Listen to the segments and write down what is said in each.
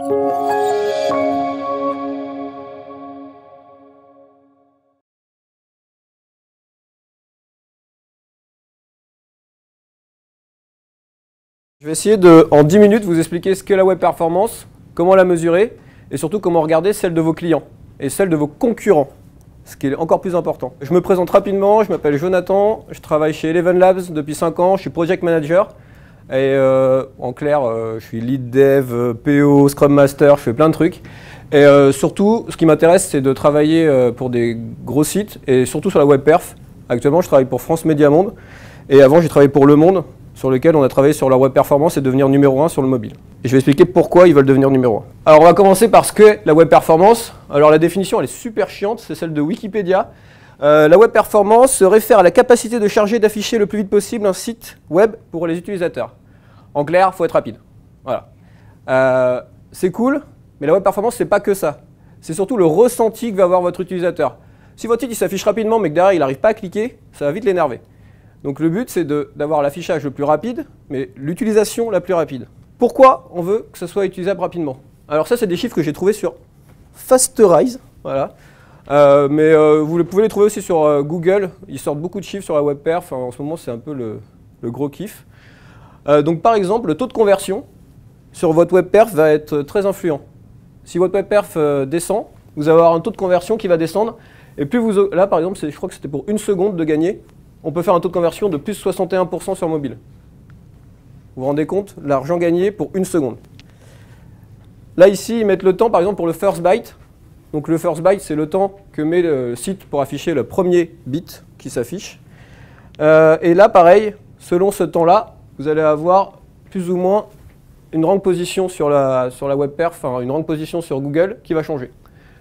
Je vais essayer de, en 10 minutes, vous expliquer ce qu'est la web performance, comment la mesurer et surtout comment regarder celle de vos clients et celle de vos concurrents, ce qui est encore plus important. Je me présente rapidement, je m'appelle Jonathan, je travaille chez Eleven Labs depuis 5 ans, je suis Project Manager et en clair, je suis Lead Dev, PO, Scrum Master, je fais plein de trucs. Et surtout, ce qui m'intéresse, c'est de travailler pour des gros sites et surtout sur la web perf. Actuellement, je travaille pour France Média Monde et avant, j'ai travaillé pour Le Monde, sur lequel on a travaillé sur la web performance et devenir numéro 1 sur le mobile. Et je vais expliquer pourquoi ils veulent devenir numéro 1. Alors on va commencer par ce qu'est la web performance. Alors la définition elle est super chiante, c'est celle de Wikipédia. La web performance se réfère à la capacité de charger et d'afficher le plus vite possible un site web pour les utilisateurs. En clair, il faut être rapide. Voilà. C'est cool, mais la web performance c'est pas que ça. C'est surtout le ressenti que va avoir votre utilisateur. Si votre site il s'affiche rapidement mais que derrière il n'arrive pas à cliquer, ça va vite l'énerver. Donc le but, c'est d'avoir l'affichage le plus rapide, mais l'utilisation la plus rapide. Pourquoi on veut que ça soit utilisable rapidement? Alors ça, c'est des chiffres que j'ai trouvés sur Fasterize, voilà. Vous pouvez les trouver aussi sur Google. Ils sortent beaucoup de chiffres sur la web perf. En ce moment, c'est un peu le gros kiff. Donc par exemple, le taux de conversion sur votre web perf va être très influent. Si votre web perf descend, vous allez avoir un taux de conversion qui va descendre. Et plus vous... Là, par exemple, je crois que c'était pour 1 seconde de gagner. On peut faire un taux de conversion de plus de 61% sur mobile. Vous vous rendez compte? L'argent gagné pour 1 seconde. Là, ici, ils mettent le temps, par exemple, pour le first byte. Donc le first byte, c'est le temps que met le site pour afficher le premier bit qui s'affiche. Et là, pareil, selon ce temps-là, vous allez avoir plus ou moins une rank position sur la web perf, enfin une rank position sur Google qui va changer.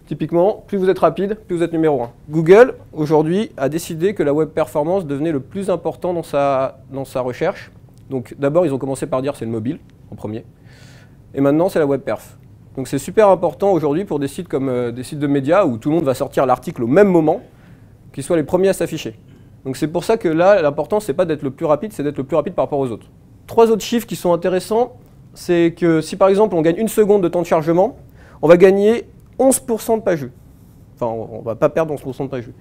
Typiquement, plus vous êtes rapide, plus vous êtes numéro 1. Google, aujourd'hui, a décidé que la web performance devenait le plus important dans sa recherche. Donc d'abord, ils ont commencé par dire c'est le mobile, en premier. Et maintenant, c'est la web perf. Donc c'est super important aujourd'hui pour des sites comme des sites de médias où tout le monde va sortir l'article au même moment, qu'ils soient les premiers à s'afficher. Donc c'est pour ça que là, l'important, c'est pas d'être le plus rapide, c'est d'être le plus rapide par rapport aux autres. 3 autres chiffres qui sont intéressants, c'est que si par exemple, on gagne 1 seconde de temps de chargement, on va gagner 11% de page vue. Enfin, on ne va pas perdre 11% de page vue.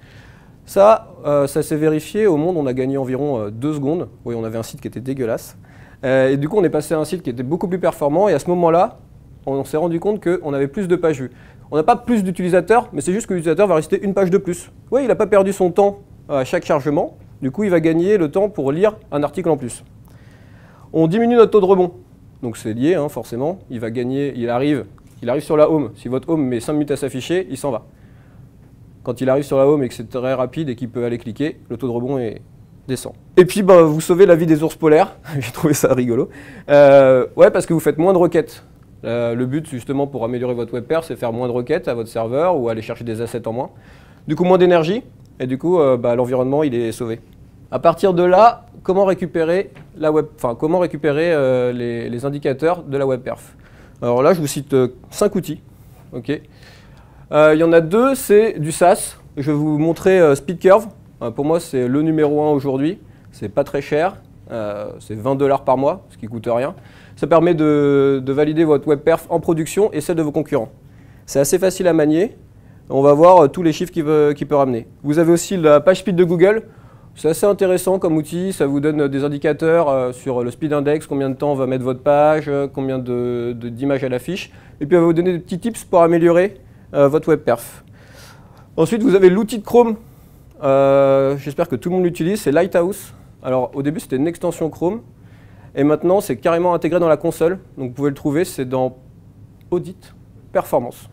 Ça s'est vérifié. Au Monde, on a gagné environ 2 secondes. Oui, on avait un site qui était dégueulasse. Et du coup, on est passé à un site qui était beaucoup plus performant. Et à ce moment-là, on s'est rendu compte qu'on avait plus de pages vues. On n'a pas plus d'utilisateurs, mais c'est juste que l'utilisateur va rester une page de plus. Oui, il n'a pas perdu son temps à chaque chargement. Du coup, il va gagner le temps pour lire un article en plus. On diminue notre taux de rebond. Donc c'est lié, hein, forcément. Il va gagner, il arrive sur la home. Si votre home met 5 minutes à s'afficher, il s'en va. Quand il arrive sur la home et que c'est très rapide et qu'il peut aller cliquer, le taux de rebond descend. Et puis vous sauvez la vie des ours polaires. J'ai trouvé ça rigolo. Ouais, parce que vous faites moins de requêtes. Le but justement pour améliorer votre web perf, c'est faire moins de requêtes à votre serveur ou aller chercher des assets en moins. Du coup moins d'énergie et du coup l'environnement il est sauvé. À partir de là, comment récupérer les indicateurs de la web perf? Alors là, je vous cite 5 outils. Okay. Il y en a 2, c'est du SaaS. Je vais vous montrer SpeedCurve. Pour moi, c'est le numéro 1 aujourd'hui. C'est pas très cher. C'est 20 $ par mois, ce qui coûte rien. Ça permet de valider votre web perf en production et celle de vos concurrents. C'est assez facile à manier. On va voir tous les chiffres qu'il peut ramener. Vous avez aussi la page speed de Google. C'est assez intéressant comme outil, ça vous donne des indicateurs sur le speed index, combien de temps va mettre votre page, combien d'images elle affiche, et puis elle va vous donner des petits tips pour améliorer votre web perf. Ensuite, vous avez l'outil de Chrome, j'espère que tout le monde l'utilise, c'est Lighthouse. Alors au début c'était une extension Chrome, et maintenant c'est carrément intégré dans la console, donc vous pouvez le trouver, c'est dans Audit Performance.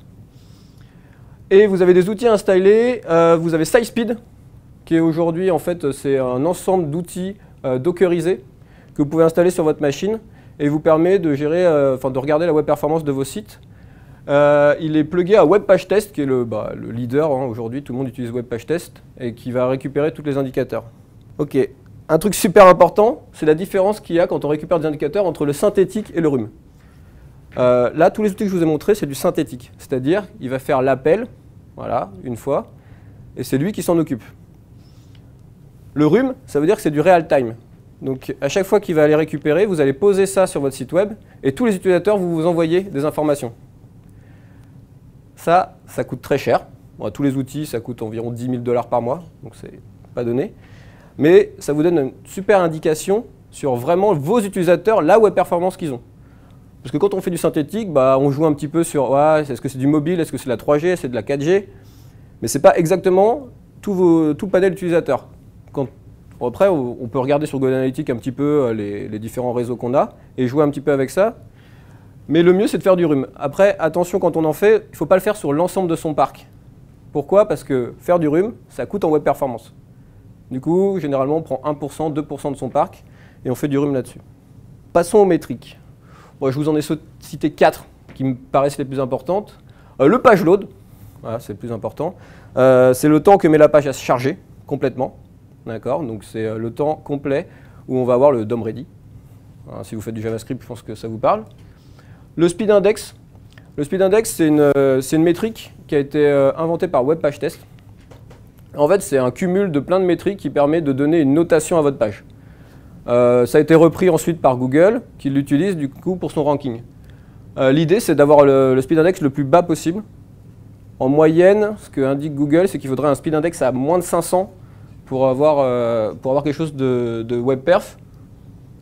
Et vous avez des outils à installer, vous avez SciSpeed, qui est aujourd'hui, en fait, c'est un ensemble d'outils dockerisés que vous pouvez installer sur votre machine et vous permet de gérer, de regarder la web performance de vos sites. Il est plugué à WebPageTest, qui est le leader hein, aujourd'hui, tout le monde utilise WebPageTest et qui va récupérer tous les indicateurs. Ok, un truc super important, c'est la différence qu'il y a quand on récupère des indicateurs entre le synthétique et le RUM. Là, tous les outils que je vous ai montrés, c'est du synthétique, c'est-à-dire il va faire l'appel, voilà, une fois, et c'est lui qui s'en occupe. Le RUM, ça veut dire que c'est du real time. Donc à chaque fois qu'il va aller récupérer, vous allez poser ça sur votre site web et tous les utilisateurs vont vous envoyer des informations. ça coûte très cher. Bon, tous les outils, ça coûte environ 10 000 $ par mois, donc c'est pas donné. Mais ça vous donne une super indication sur vraiment vos utilisateurs, la web performance qu'ils ont. Parce que quand on fait du synthétique, bah, on joue un petit peu sur est-ce que c'est du mobile, est-ce que c'est de la 3G, c'est de la 4G. Mais ce n'est pas exactement tout le panel utilisateur. Après, on peut regarder sur Google Analytics un petit peu les différents réseaux qu'on a et jouer un petit peu avec ça. Mais le mieux, c'est de faire du RUM. Après, attention, quand on en fait, il ne faut pas le faire sur l'ensemble de son parc. Pourquoi? Parce que faire du RUM, ça coûte en web performance. Du coup, généralement, on prend 1%, 2% de son parc et on fait du RUM là-dessus. Passons aux métriques. Bon, je vous en ai cité 4 qui me paraissent les plus importantes. Le page load, voilà, c'est le plus important. C'est le temps que met la page à se charger complètement. D'accord, donc c'est le temps complet où on va avoir le DOM ready. Alors, si vous faites du JavaScript, je pense que ça vous parle. Le speed index. Le speed index, c'est une métrique qui a été inventée par WebPageTest. En fait, c'est un cumul de plein de métriques qui permet de donner une notation à votre page. Ça a été repris ensuite par Google, qui l'utilise du coup pour son ranking. L'idée, c'est d'avoir le speed index le plus bas possible. En moyenne, ce que indique Google, c'est qu'il faudrait un speed index à moins de 500 pour avoir quelque chose de web perf.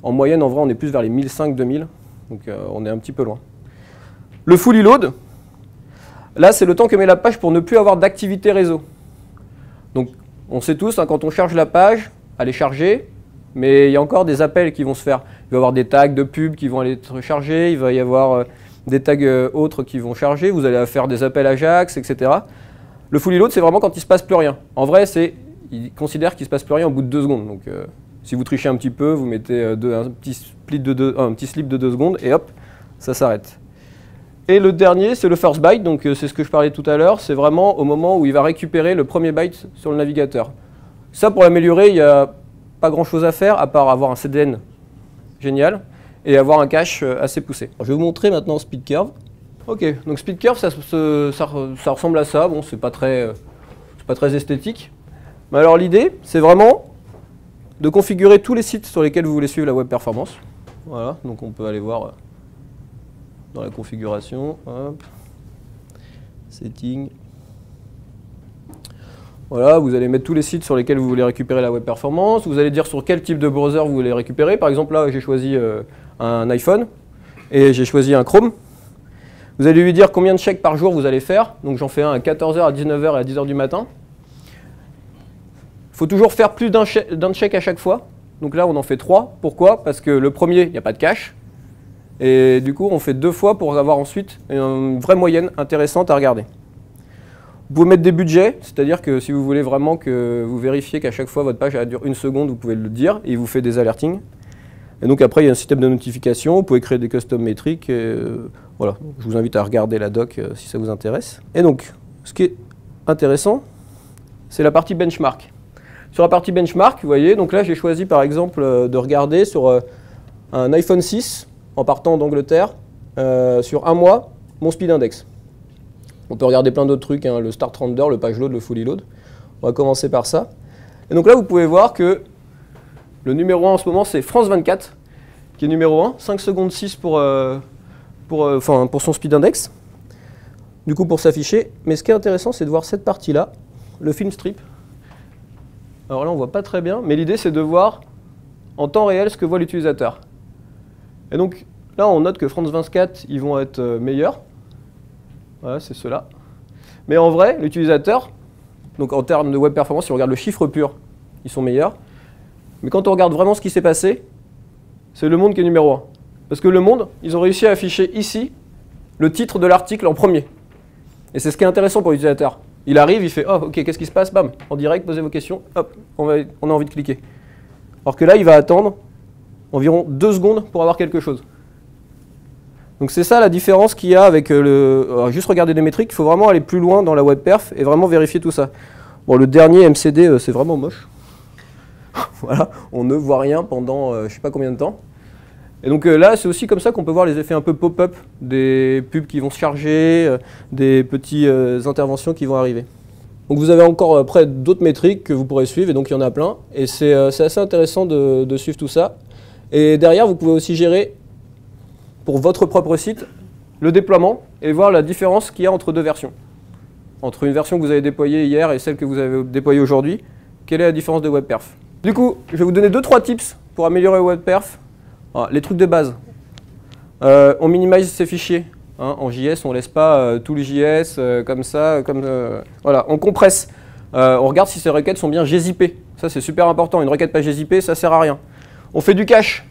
En moyenne, en vrai, on est plus vers les 1500-2000, donc on est un petit peu loin. Le fully load, là, c'est le temps que met la page pour ne plus avoir d'activité réseau. Donc, on sait tous, hein, quand on charge la page, elle est chargée, mais il y a encore des appels qui vont se faire. Il va y avoir des tags de pub qui vont aller être chargés, il va y avoir des tags autres qui vont charger, vous allez faire des appels Ajax, etc. Le fully load, c'est vraiment quand il ne se passe plus rien. En vrai, il considère qu'il ne se passe plus rien au bout de 2 secondes. Donc, si vous trichez un petit peu, vous mettez un petit slip de 2 secondes et hop, ça s'arrête. Et le dernier, c'est le first byte. Donc, c'est ce que je parlais tout à l'heure. C'est vraiment au moment où il va récupérer le premier byte sur le navigateur. Ça, pour l'améliorer, il n'y a pas grand-chose à faire, à part avoir un CDN génial et avoir un cache assez poussé. Alors, je vais vous montrer maintenant Speed Curve. Ok, donc Speed Curve, ça ressemble à ça. Bon, c'est pas très esthétique. Mais alors l'idée, c'est vraiment de configurer tous les sites sur lesquels vous voulez suivre la web performance. Voilà, donc on peut aller voir dans la configuration. Hop. Setting. Voilà, vous allez mettre tous les sites sur lesquels vous voulez récupérer la web performance. Vous allez dire sur quel type de browser vous voulez récupérer. Par exemple, là, j'ai choisi un iPhone et j'ai choisi un Chrome. Vous allez lui dire combien de checks par jour vous allez faire. Donc j'en fais un à 14h, à 19h et à 10h du matin. Il faut toujours faire plus d'un check à chaque fois. Donc là, on en fait 3. Pourquoi? Parce que le premier, il n'y a pas de cache. Et du coup, on fait 2 fois pour avoir ensuite une vraie moyenne intéressante à regarder. Vous pouvez mettre des budgets, c'est-à-dire que si vous voulez vraiment que vous vérifiez qu'à chaque fois votre page dure 1 seconde, vous pouvez le dire et il vous fait des alertings. Et donc après, il y a un système de notification, vous pouvez créer des custom métriques. Voilà, je vous invite à regarder la doc si ça vous intéresse. Et donc, ce qui est intéressant, c'est la partie benchmark. Sur la partie benchmark, vous voyez, donc là j'ai choisi par exemple de regarder sur un iPhone 6 en partant d'Angleterre sur 1 mois mon speed index. On peut regarder plein d'autres trucs, hein, le start render, le page load, le fully load. On va commencer par ça. Et donc là vous pouvez voir que le numéro 1 en ce moment c'est France 24 qui est numéro 1, 5 secondes 6 pour son speed index. Du coup pour s'afficher. Mais ce qui est intéressant c'est de voir cette partie là, le film strip. Alors là, on ne voit pas très bien, mais l'idée, c'est de voir en temps réel ce que voit l'utilisateur. Et donc, là, on note que France 24, ils vont être meilleurs. Voilà, c'est ceux-là. Mais en vrai, l'utilisateur, donc en termes de web performance, si on regarde le chiffre pur, ils sont meilleurs. Mais quand on regarde vraiment ce qui s'est passé, c'est Le Monde qui est numéro 1. Parce que Le Monde, ils ont réussi à afficher ici le titre de l'article en premier. Et c'est ce qui est intéressant pour l'utilisateur. Il arrive, il fait « Oh, ok, qu'est-ce qui se passe ?» Bam, en direct, posez vos questions, hop, on a envie de cliquer. Alors que là, il va attendre environ 2 secondes pour avoir quelque chose. Donc c'est ça la différence qu'il y a avec juste regarder des métriques, il faut vraiment aller plus loin dans la web perf et vraiment vérifier tout ça. Bon, le dernier MCD, c'est vraiment moche. Voilà, on ne voit rien pendant je ne sais pas combien de temps. Et donc là, c'est aussi comme ça qu'on peut voir les effets un peu pop-up, des pubs qui vont se charger, des petites interventions qui vont arriver. Donc vous avez encore après d'autres métriques que vous pourrez suivre, et donc il y en a plein. Et c'est assez intéressant de suivre tout ça. Et derrière, vous pouvez aussi gérer, pour votre propre site, le déploiement et voir la différence qu'il y a entre 2 versions. entre une version que vous avez déployée hier et celle que vous avez déployée aujourd'hui. Quelle est la différence de WebPerf? Du coup, je vais vous donner 2-3 tips pour améliorer WebPerf. Alors, les trucs de base. On minimise ses fichiers. Hein, en JS, on ne laisse pas tout le JS comme ça. Voilà, on compresse. On regarde si ces requêtes sont bien gzip. Ça, c'est super important. Une requête pas gzip, ça ne sert à rien. On fait du cache.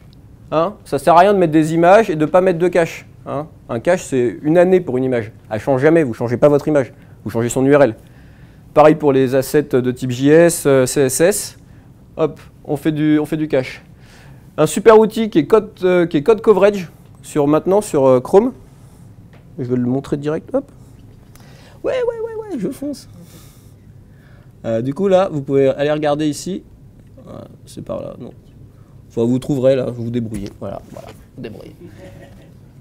Hein, ça ne sert à rien de mettre des images et de ne pas mettre de cache. Hein. Un cache, c'est une année pour une image. Elle ne change jamais. Vous ne changez pas votre image. Vous changez son URL. Pareil pour les assets de type JS, CSS. Hop, on fait du cache. Un super outil qui est Code Coverage maintenant sur Chrome. Je vais le montrer direct. Hop. Ouais, je fonce. Du coup, là, vous pouvez aller regarder ici. C'est par là, non. Enfin, vous trouverez là, vous vous débrouillez. Voilà, vous débrouillez.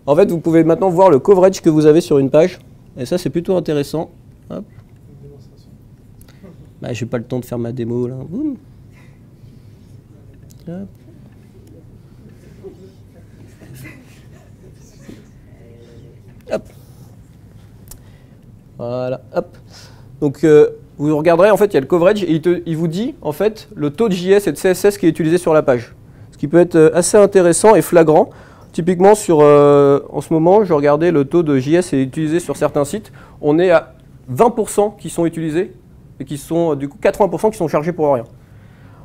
En fait, vous pouvez maintenant voir le coverage que vous avez sur une page. Et ça, c'est plutôt intéressant. Hop. Bah, j'ai pas le temps de faire ma démo là. Hop. Hop. Voilà, hop. Donc vous regarderez, en fait, il y a le coverage et il vous dit en fait le taux de JS et de CSS qui est utilisé sur la page. Ce qui peut être assez intéressant et flagrant. Typiquement, en ce moment, je regardais le taux de JS est utilisé sur certains sites. On est à 20% qui sont utilisés et qui sont du coup 80% qui sont chargés pour rien.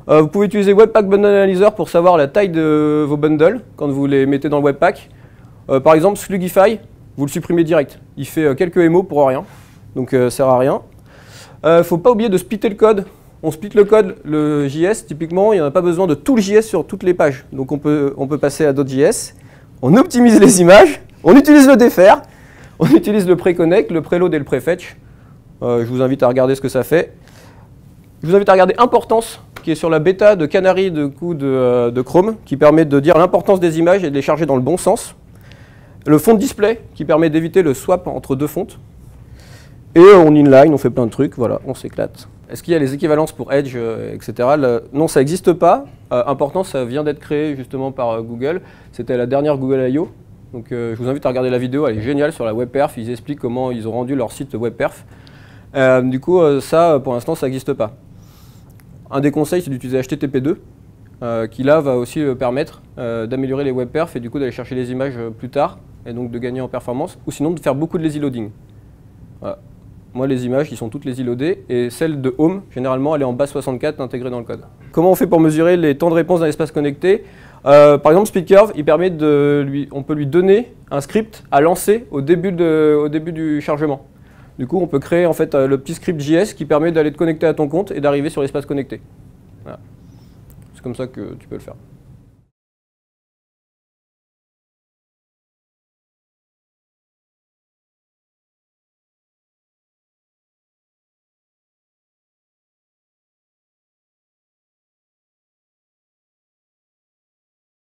Vous pouvez utiliser Webpack Bundle Analyzer pour savoir la taille de vos bundles quand vous les mettez dans le Webpack. Par exemple, Slugify, vous le supprimez direct. Il fait quelques MO pour rien, donc ça sert à rien. Ne faut pas oublier de splitter le code. On split le code, le JS, typiquement, il n'y en a pas besoin de tout le JS sur toutes les pages. Donc on peut passer à d'autres JS. On optimise les images, on utilise le defer, on utilise le pre-connect, le preload et le prefetch. Je vous invite à regarder ce que ça fait. Je vous invite à regarder Importance, qui est sur la bêta de Canary de Chrome, qui permet de dire l'importance des images et de les charger dans le bon sens. Le font display, qui permet d'éviter le swap entre deux fontes. Et on inline, on fait plein de trucs, voilà, on s'éclate. Est-ce qu'il y a les équivalences pour Edge, etc. Non, ça n'existe pas. Important, ça vient d'être créé justement par Google. C'était la dernière Google I.O. Donc je vous invite à regarder la vidéo, elle est géniale sur la WebPerf. Ils expliquent comment ils ont rendu leur site WebPerf. Du coup, ça, pour l'instant, ça n'existe pas. Un des conseils, c'est d'utiliser HTTP2, qui là va aussi permettre d'améliorer les WebPerf et du coup d'aller chercher les images plus tard et donc de gagner en performance, ou sinon de faire beaucoup de lazy loading. Voilà. Moi, les images, ils sont toutes lazy loadées, et celle de Home, généralement, elle est en base 64 intégrée dans le code. Comment on fait pour mesurer les temps de réponse dans l'espace connecté? Par exemple, SpeedCurve, il permet on peut lui donner un script à lancer au début du chargement. Du coup, on peut créer en fait le petit script JS qui permet d'aller te connecter à ton compte et d'arriver sur l'espace connecté. Voilà. C'est comme ça que tu peux le faire.